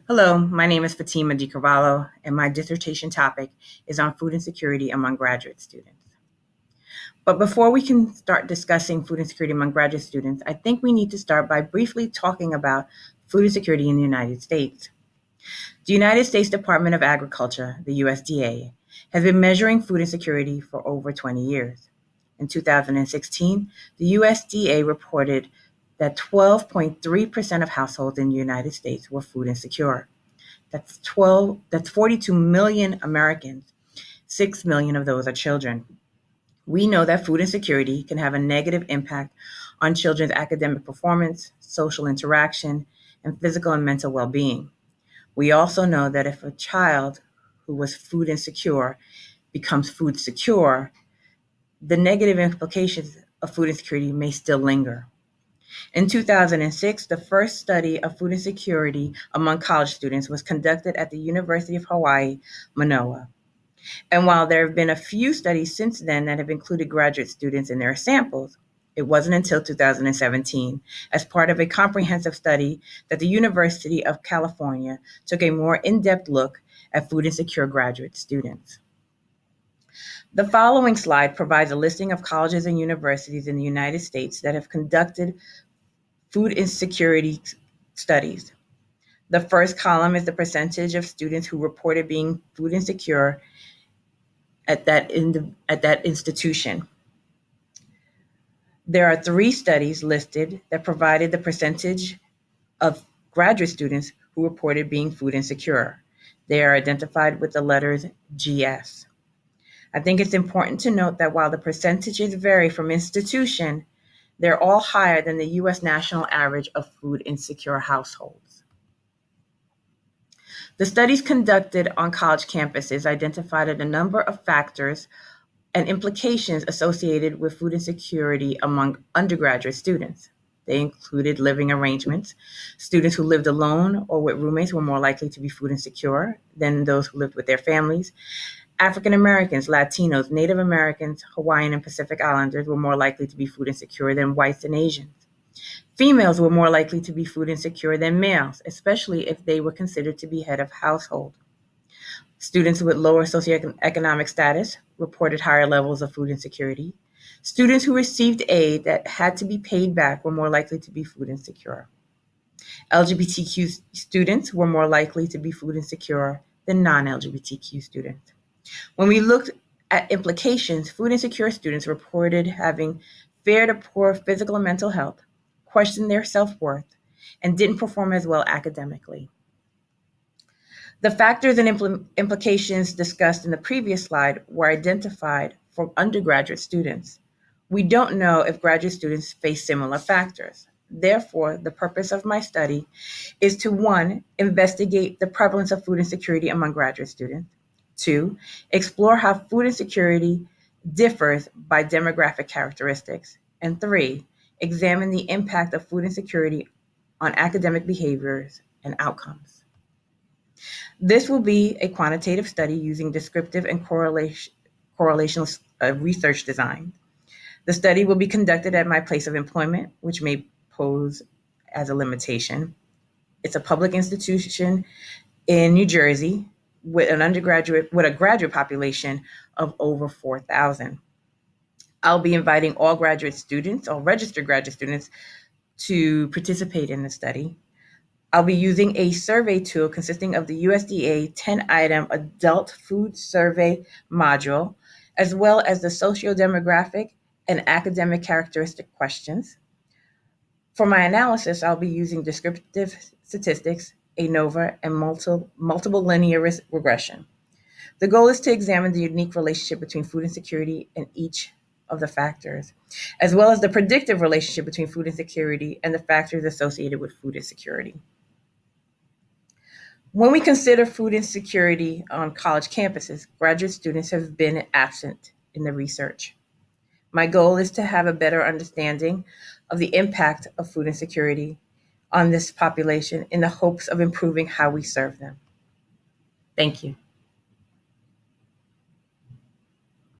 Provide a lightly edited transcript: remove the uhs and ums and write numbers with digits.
Hello, my name is Fatima Di Carvalho, and my dissertation topic is on food insecurity among graduate students. But before we can start discussing food insecurity among graduate students, I think we need to start by briefly talking about food insecurity in the United States. The United States Department of Agriculture, the USDA, has been measuring food insecurity for over 20 years. In 2016, the USDA reported that 12.3% of households in the United States were food insecure. That's 42 million Americans. 6 million of those are children. We know that food insecurity can have a negative impact on children's academic performance, social interaction, and physical and mental well-being. We also know that if a child who was food insecure becomes food secure, the negative implications of food insecurity may still linger. In 2006, the first study of food insecurity among college students was conducted at the University of Hawaii, Manoa. And while there have been a few studies since then that have included graduate students in their samples, it wasn't until 2017, as part of a comprehensive study, that the University of California took a more in-depth look at food insecure graduate students. The following slide provides a listing of colleges and universities in the United States that have conducted food insecurity studies. The first column is the percentage of students who reported being food insecure at that institution. There are 3 studies listed that provided the percentage of graduate students who reported being food insecure. They are identified with the letters GS. I think it's important to note that while the percentages vary from institution, they're all higher than the US national average of food insecure households. The studies conducted on college campuses identified a number of factors and implications associated with food insecurity among undergraduate students. They included living arrangements. Students who lived alone or with roommates were more likely to be food insecure than those who lived with their families. African Americans, Latinos, Native Americans, Hawaiian and Pacific Islanders were more likely to be food insecure than whites and Asians. Females were more likely to be food insecure than males, especially if they were considered to be head of household. Students with lower socioeconomic status reported higher levels of food insecurity. Students who received aid that had to be paid back were more likely to be food insecure. LGBTQ students were more likely to be food insecure than non-LGBTQ students. When we looked at implications, food insecure students reported having fared to poor physical and mental health, questioned their self-worth, and didn't perform as well academically. The factors and implications discussed in the previous slide were identified for undergraduate students. We don't know if graduate students face similar factors. Therefore, the purpose of my study is to 1, investigate the prevalence of food insecurity among graduate students, 2, explore how food insecurity differs by demographic characteristics, and 3, examine the impact of food insecurity on academic behaviors and outcomes. This will be a quantitative study using descriptive and correlational research design. The study will be conducted at my place of employment, which may pose as a limitation. It's a public institution in New Jersey with a graduate population of over 4,000. I'll be inviting all graduate students or registered graduate students to participate in the study. I'll be using a survey tool consisting of the USDA 10-item adult food survey module, as well as the socio-demographic and academic characteristic questions. For my analysis, I'll be using descriptive statistics, ANOVA, and multiple linear regression. The goal is to examine the unique relationship between food insecurity and each of the factors, as well as the predictive relationship between food insecurity and the factors associated with food insecurity. When we consider food insecurity on college campuses, graduate students have been absent in the research. My goal is to have a better understanding of the impact of food insecurity on this population in the hopes of improving how we serve them. Thank you.